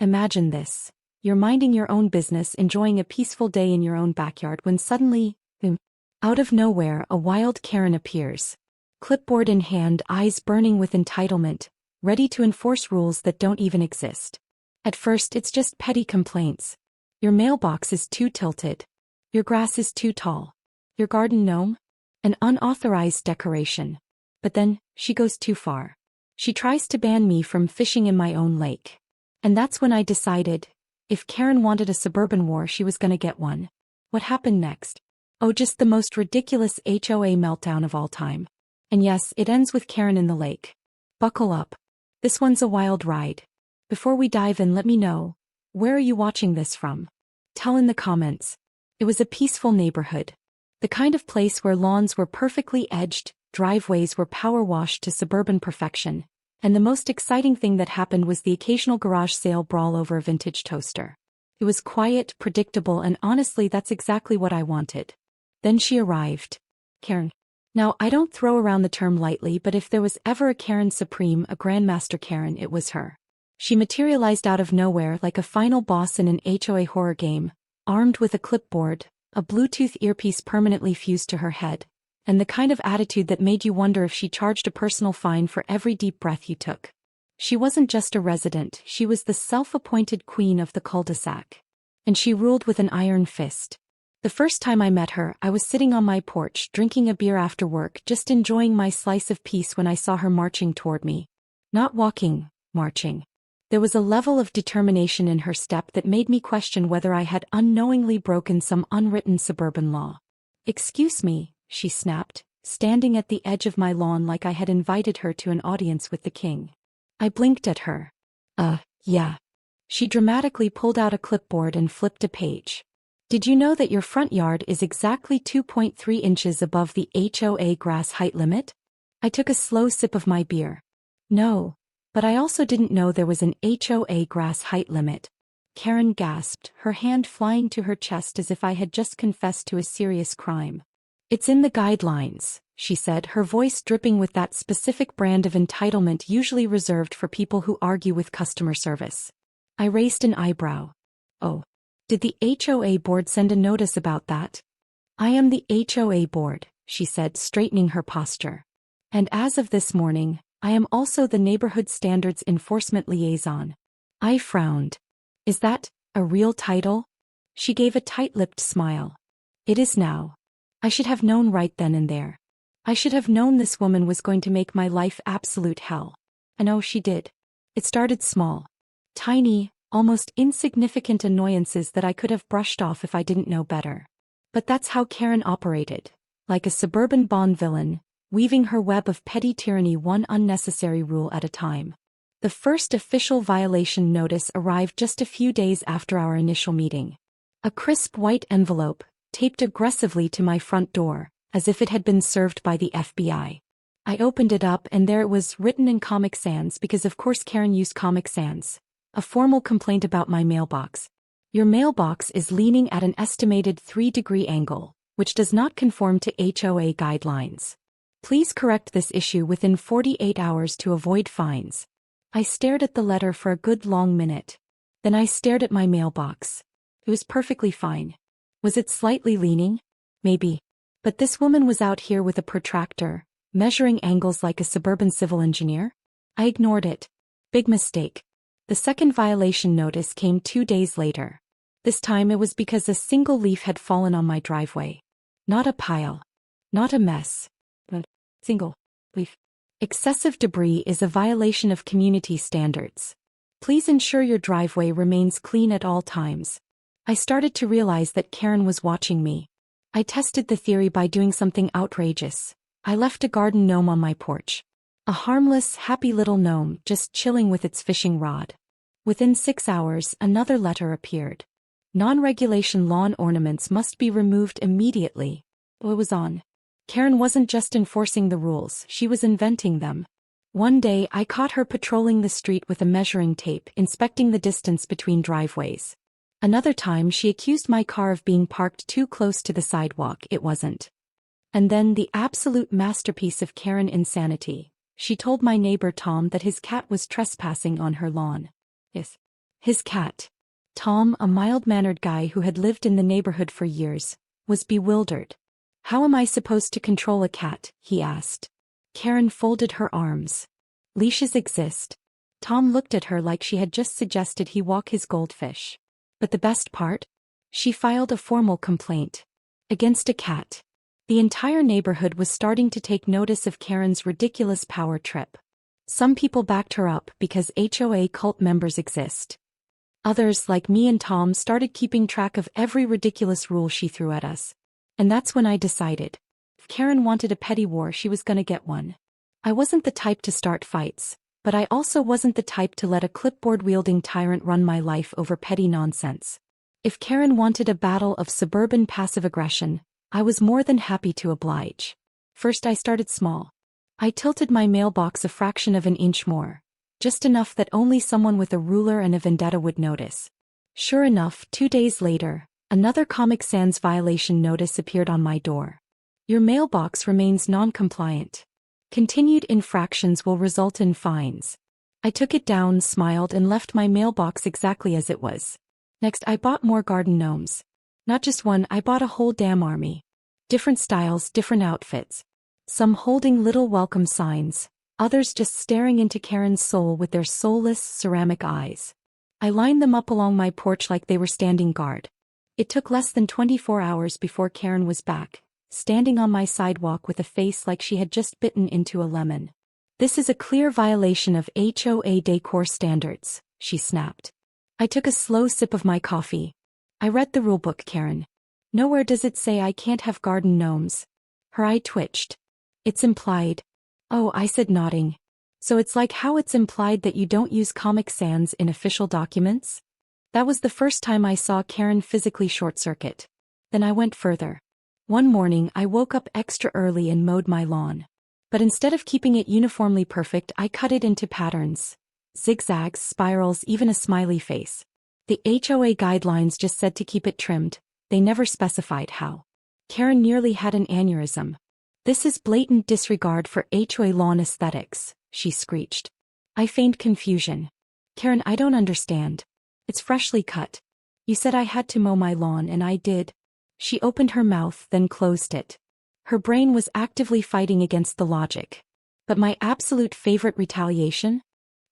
Imagine this. You're minding your own business, enjoying a peaceful day in your own backyard when suddenly, out of nowhere, a wild Karen appears. Clipboard in hand, eyes burning with entitlement, ready to enforce rules that don't even exist. At first, it's just petty complaints. Your mailbox is too tilted. Your grass is too tall. Your garden gnome? An unauthorized decoration. But then, she goes too far. She tries to ban me from fishing in my own lake. And that's when I decided, if Karen wanted a suburban war, she was gonna get one. What happened next? Oh, just the most ridiculous HOA meltdown of all time. And yes, it ends with Karen in the lake. Buckle up. This one's a wild ride. Before we dive in, let me know, where are you watching this from? Tell in the comments. It was a peaceful neighborhood. The kind of place where lawns were perfectly edged, driveways were power washed to suburban perfection, and the most exciting thing that happened was the occasional garage sale brawl over a vintage toaster. It was quiet, predictable, and honestly, that's exactly what I wanted. Then she arrived. Karen. Now, I don't throw around the term lightly, but if there was ever a Karen Supreme, a Grandmaster Karen, it was her. She materialized out of nowhere like a final boss in an HOA horror game, armed with a clipboard, a Bluetooth earpiece permanently fused to her head, and the kind of attitude that made you wonder if she charged a personal fine for every deep breath you took. She wasn't just a resident, she was the self-appointed queen of the cul-de-sac. And she ruled with an iron fist. The first time I met her, I was sitting on my porch drinking a beer after work, just enjoying my slice of peace when I saw her marching toward me. Not walking, marching. There was a level of determination in her step that made me question whether I had unknowingly broken some unwritten suburban law. "Excuse me," she snapped, standing at the edge of my lawn like I had invited her to an audience with the king. I blinked at her. Yeah. She dramatically pulled out a clipboard and flipped a page. "Did you know that your front yard is exactly 2.3 inches above the HOA grass height limit?" I took a slow sip of my beer. "No, but I also didn't know there was an HOA grass height limit." Karen gasped, her hand flying to her chest as if I had just confessed to a serious crime. "It's in the guidelines," she said, her voice dripping with that specific brand of entitlement usually reserved for people who argue with customer service. I raised an eyebrow. "Oh. Did the HOA board send a notice about that?" "I am the HOA board," she said, straightening her posture. "And as of this morning, I am also the Neighborhood Standards Enforcement Liaison." I frowned. "Is that a real title?" She gave a tight-lipped smile. "It is now. I should have known right then and there. I should have known this woman was going to make my life absolute hell. And oh, she did. It started small. Tiny, almost insignificant annoyances that I could have brushed off if I didn't know better. But that's how Karen operated, like a suburban Bond villain, weaving her web of petty tyranny one unnecessary rule at a time. The first official violation notice arrived just a few days after our initial meeting. A crisp white envelope, taped aggressively to my front door, as if it had been served by the FBI. I opened it up and there it was, written in Comic Sans because of course Karen used Comic Sans. A formal complaint about my mailbox. "Your mailbox is leaning at an estimated 3-degree angle, which does not conform to HOA guidelines. Please correct this issue within 48 hours to avoid fines." I stared at the letter for a good long minute. Then I stared at my mailbox. It was perfectly fine. Was it slightly leaning? Maybe. But this woman was out here with a protractor, measuring angles like a suburban civil engineer? I ignored it. Big mistake. The second violation notice came 2 days later. This time it was because a single leaf had fallen on my driveway. Not a pile. Not a mess. But single leaf. Excessive debris is a violation of community standards. Please ensure your driveway remains clean at all times. I started to realize that Karen was watching me. I tested the theory by doing something outrageous. I left a garden gnome on my porch. A harmless, happy little gnome just chilling with its fishing rod. Within 6 hours, another letter appeared. Non-regulation lawn ornaments must be removed immediately. It was on. Karen wasn't just enforcing the rules, she was inventing them. One day, I caught her patrolling the street with a measuring tape, inspecting the distance between driveways. Another time, she accused my car of being parked too close to the sidewalk. It wasn't. And then the absolute masterpiece of Karen insanity. She told my neighbor Tom that his cat was trespassing on her lawn. Yes. His cat. Tom, a mild-mannered guy who had lived in the neighborhood for years, was bewildered. "How am I supposed to control a cat?" he asked. Karen folded her arms. "Leashes exist." Tom looked at her like she had just suggested he walk his goldfish. But the best part? She filed a formal complaint. Against a cat. The entire neighborhood was starting to take notice of Karen's ridiculous power trip. Some people backed her up because HOA cult members exist. Others, like me and Tom, started keeping track of every ridiculous rule she threw at us. And that's when I decided. If Karen wanted a petty war, she was gonna get one. I wasn't the type to start fights, but I also wasn't the type to let a clipboard-wielding tyrant run my life over petty nonsense. If Karen wanted a battle of suburban passive aggression, I was more than happy to oblige. First I started small. I tilted my mailbox a fraction of an inch more. Just enough that only someone with a ruler and a vendetta would notice. Sure enough, 2 days later, another Comic Sans violation notice appeared on my door. Your mailbox remains non-compliant. Continued infractions will result in fines. I took it down, smiled, and left my mailbox exactly as it was. Next, I bought more garden gnomes. Not just one, I bought a whole damn army. Different styles, different outfits. Some holding little welcome signs, others just staring into Karen's soul with their soulless ceramic eyes. I lined them up along my porch like they were standing guard. It took less than 24 hours before Karen was back, standing on my sidewalk with a face like she had just bitten into a lemon. "This is a clear violation of HOA decor standards," she snapped. I took a slow sip of my coffee. "I read the rulebook, Karen. Nowhere does it say I can't have garden gnomes." Her eye twitched. "It's implied." "Oh," I said, nodding. "So it's like how it's implied that you don't use Comic Sans in official documents?" That was the first time I saw Karen physically short-circuit. Then I went further. One morning I woke up extra early and mowed my lawn. But instead of keeping it uniformly perfect, I cut it into patterns. Zigzags, spirals, even a smiley face. The HOA guidelines just said to keep it trimmed. They never specified how. Karen nearly had an aneurysm. "This is blatant disregard for HOA lawn aesthetics," she screeched. I feigned confusion. "Karen, I don't understand. It's freshly cut. You said I had to mow my lawn and I did." She opened her mouth, then closed it. Her brain was actively fighting against the logic. But my absolute favorite retaliation?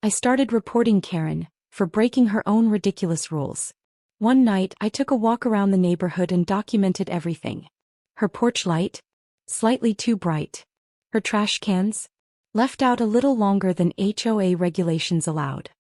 I started reporting Karen for breaking her own ridiculous rules. One night I took a walk around the neighborhood and documented everything. Her porch light? Slightly too bright. Her trash cans? Left out a little longer than HOA regulations allowed.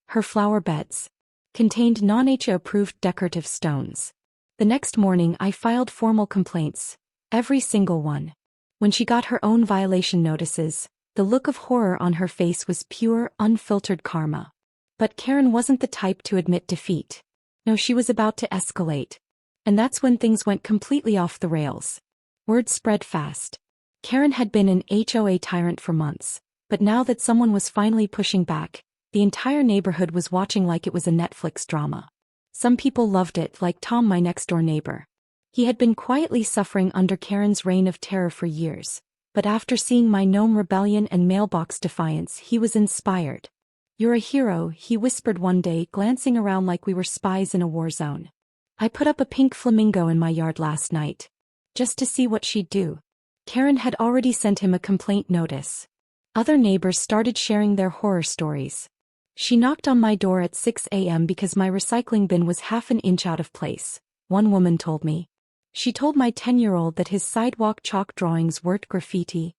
Her flower beds? Contained non-HOA approved decorative stones. The next morning I filed formal complaints. Every single one. When she got her own violation notices, the look of horror on her face was pure, unfiltered karma. But Karen wasn't the type to admit defeat. No, she was about to escalate. And that's when things went completely off the rails. Word spread fast. Karen had been an HOA tyrant for months, but now that someone was finally pushing back, the entire neighborhood was watching like it was a Netflix drama. Some people loved it, like Tom, my next-door neighbor. He had been quietly suffering under Karen's reign of terror for years. But after seeing my gnome rebellion and mailbox defiance, he was inspired. "You're a hero," he whispered one day, glancing around like we were spies in a war zone. "I put up a pink flamingo in my yard last night. Just to see what she'd do." Karen had already sent him a complaint notice. Other neighbors started sharing their horror stories. "She knocked on my door at 6 a.m. because my recycling bin was half an inch out of place," one woman told me. "She told my 10-year-old that his sidewalk chalk drawings weren't graffiti.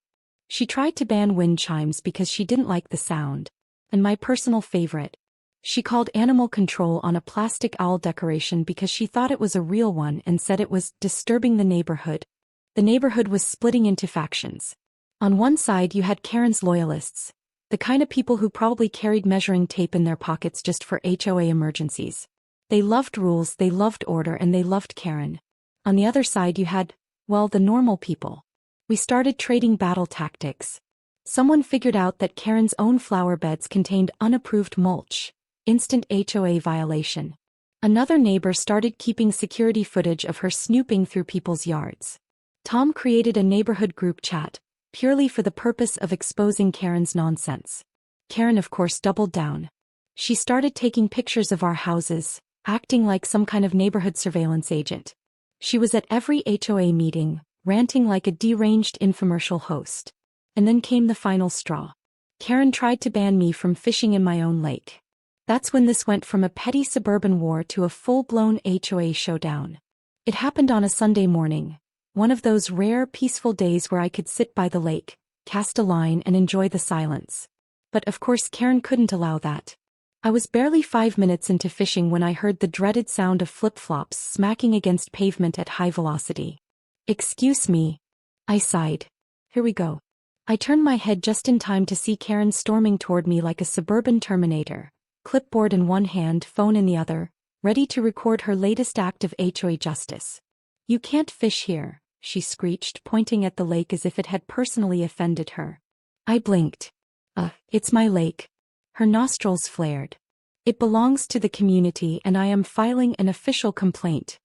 She tried to ban wind chimes because she didn't like the sound. And my personal favorite. She called animal control on a plastic owl decoration because she thought it was a real one and said it was disturbing the neighborhood." The neighborhood was splitting into factions. On one side you had Karen's loyalists. The kind of people who probably carried measuring tape in their pockets just for HOA emergencies. They loved rules, they loved order, and they loved Karen. On the other side you had, well, the normal people. We started trading battle tactics. Someone figured out that Karen's own flower beds contained unapproved mulch. Instant HOA violation. Another neighbor started keeping security footage of her snooping through people's yards. Tom created a neighborhood group chat, purely for the purpose of exposing Karen's nonsense. Karen, of course, doubled down. She started taking pictures of our houses, acting like some kind of neighborhood surveillance agent. She was at every HOA meeting, ranting like a deranged infomercial host. And then came the final straw. Karen tried to ban me from fishing in my own lake. That's when this went from a petty suburban war to a full-blown HOA showdown. It happened on a Sunday morning, one of those rare peaceful days where I could sit by the lake, cast a line and enjoy the silence. But of course Karen couldn't allow that. I was barely 5 minutes into fishing when I heard the dreaded sound of flip-flops smacking against pavement at high velocity. "Excuse me," I sighed. "Here we go." I turned my head just in time to see Karen storming toward me like a suburban Terminator, clipboard in one hand, phone in the other, ready to record her latest act of HOA justice. "You can't fish here," she screeched, pointing at the lake as if it had personally offended her. I blinked. It's my lake." Her nostrils flared. "It belongs to the community and I am filing an official complaint."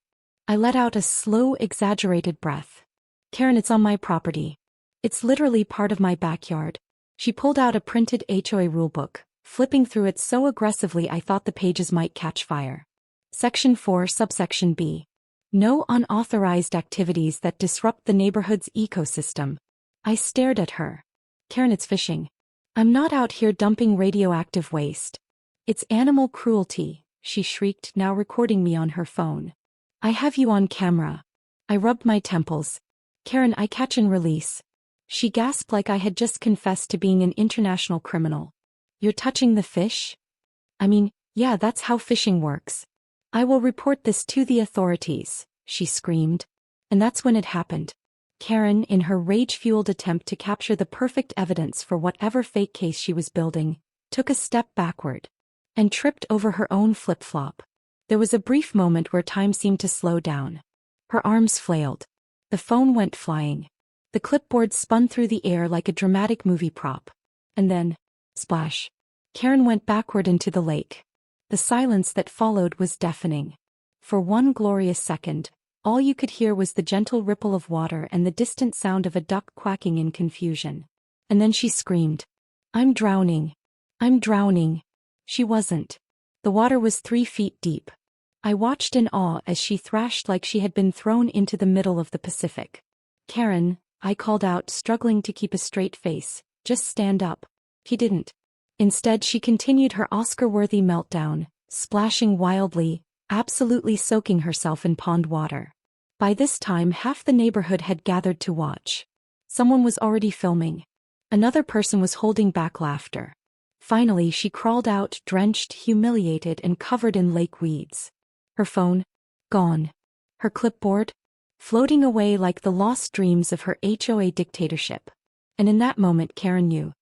I let out a slow, exaggerated breath. "Karen, it's on my property. It's literally part of my backyard." She pulled out a printed HOA rulebook, flipping through it so aggressively I thought the pages might catch fire. Section 4, subsection B. No unauthorized activities that disrupt the neighborhood's ecosystem. I stared at her. "Karen, it's fishing. I'm not out here dumping radioactive waste. It's animal cruelty," she shrieked, now recording me on her phone. "I have you on camera." I rubbed my temples. "Karen, I catch and release." She gasped like I had just confessed to being an international criminal. "You're touching the fish?" "I mean, yeah, that's how fishing works." "I will report this to the authorities," she screamed. And that's when it happened. Karen, in her rage-fueled attempt to capture the perfect evidence for whatever fake case she was building, took a step backward and tripped over her own flip-flop. There was a brief moment where time seemed to slow down. Her arms flailed. The phone went flying. The clipboard spun through the air like a dramatic movie prop. And then, splash. Karen went backward into the lake. The silence that followed was deafening. For one glorious second, all you could hear was the gentle ripple of water and the distant sound of a duck quacking in confusion. And then she screamed, "I'm drowning. I'm drowning." She wasn't. The water was 3 feet deep. I watched in awe as she thrashed like she had been thrown into the middle of the Pacific. "Karen," I called out, struggling to keep a straight face, "just stand up." He didn't. Instead, she continued her Oscar-worthy meltdown, splashing wildly, absolutely soaking herself in pond water. By this time, half the neighborhood had gathered to watch. Someone was already filming. Another person was holding back laughter. Finally, she crawled out, drenched, humiliated, and covered in lake weeds. Her phone? Gone. Her clipboard? Floating away like the lost dreams of her HOA dictatorship. And in that moment, Karen knew.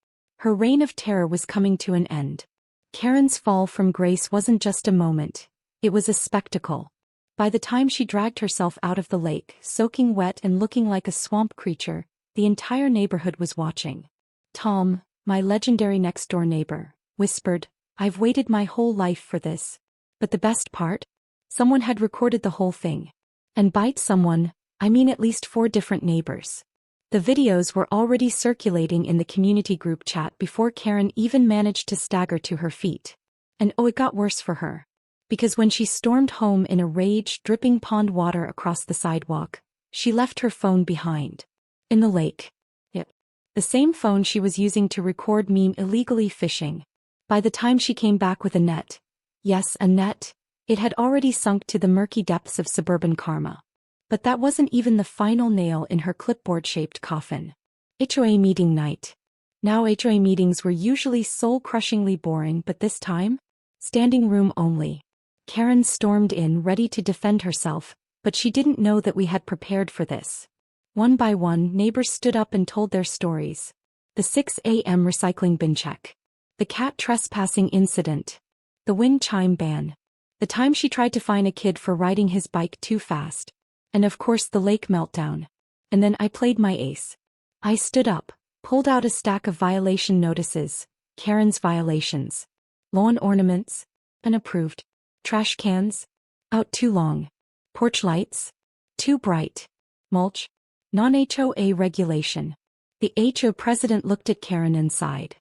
Her reign of terror was coming to an end. Karen's fall from grace wasn't just a moment. It was a spectacle. By the time she dragged herself out of the lake, soaking wet and looking like a swamp creature, the entire neighborhood was watching. Tom, my legendary next-door neighbor, whispered, "I've waited my whole life for this." But the best part? Someone had recorded the whole thing. And by someone, I mean at least 4 different neighbors. The videos were already circulating in the community group chat before Karen even managed to stagger to her feet. And it got worse for her. Because when she stormed home in a rage, dripping pond water across the sidewalk, she left her phone behind. In the lake. Yep. The same phone she was using to record me illegally fishing. By the time she came back with a net, yes, a net, it had already sunk to the murky depths of suburban karma. But that wasn't even the final nail in her clipboard-shaped coffin. HOA meeting night. Now HOA meetings were usually soul-crushingly boring, but this time? Standing room only. Karen stormed in, ready to defend herself, but she didn't know that we had prepared for this. One by one, neighbors stood up and told their stories. The 6 a.m. recycling bin check. The cat trespassing incident. The wind chime ban. The time she tried to fine a kid for riding his bike too fast. And of course the lake meltdown. And then I played my ace. I stood up, pulled out a stack of violation notices, Karen's violations. Lawn ornaments, unapproved. Trash cans, out too long. Porch lights, too bright. Mulch, non-HOA regulation. The HOA president looked at Karen and sighed.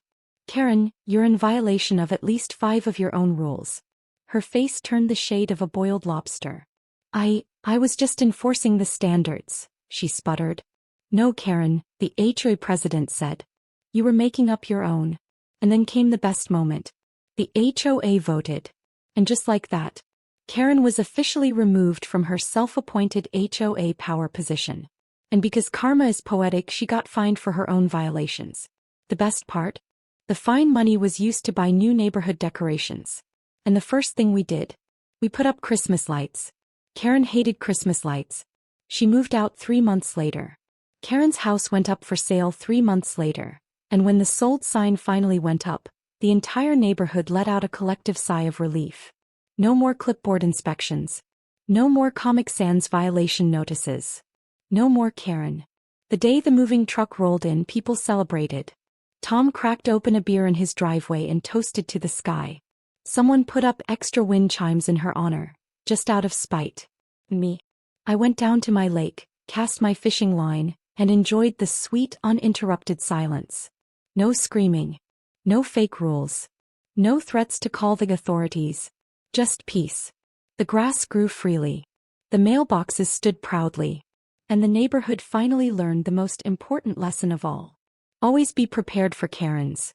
Karen, you're in violation of at least 5 of your own rules. Her face turned the shade of a boiled lobster. I was just enforcing the standards, she sputtered. No, Karen, the HOA president said. You were making up your own. And then came the best moment. The HOA voted. And just like that, Karen was officially removed from her self-appointed HOA power position. And because karma is poetic, she got fined for her own violations. The best part? The fine money was used to buy new neighborhood decorations. And the first thing we did? We put up Christmas lights. Karen hated Christmas lights. She moved out 3 months later. Karen's house went up for sale 3 months later. And when the sold sign finally went up, the entire neighborhood let out a collective sigh of relief. No more clipboard inspections. No more Comic Sans violation notices. No more Karen. The day the moving truck rolled in, people celebrated. Tom cracked open a beer in his driveway and toasted to the sky. Someone put up extra wind chimes in her honor, just out of spite. Me. I went down to my lake, cast my fishing line, and enjoyed the sweet, uninterrupted silence. No screaming. No fake rules. No threats to call the authorities. Just peace. The grass grew freely. The mailboxes stood proudly. And the neighborhood finally learned the most important lesson of all. Always be prepared for Karens.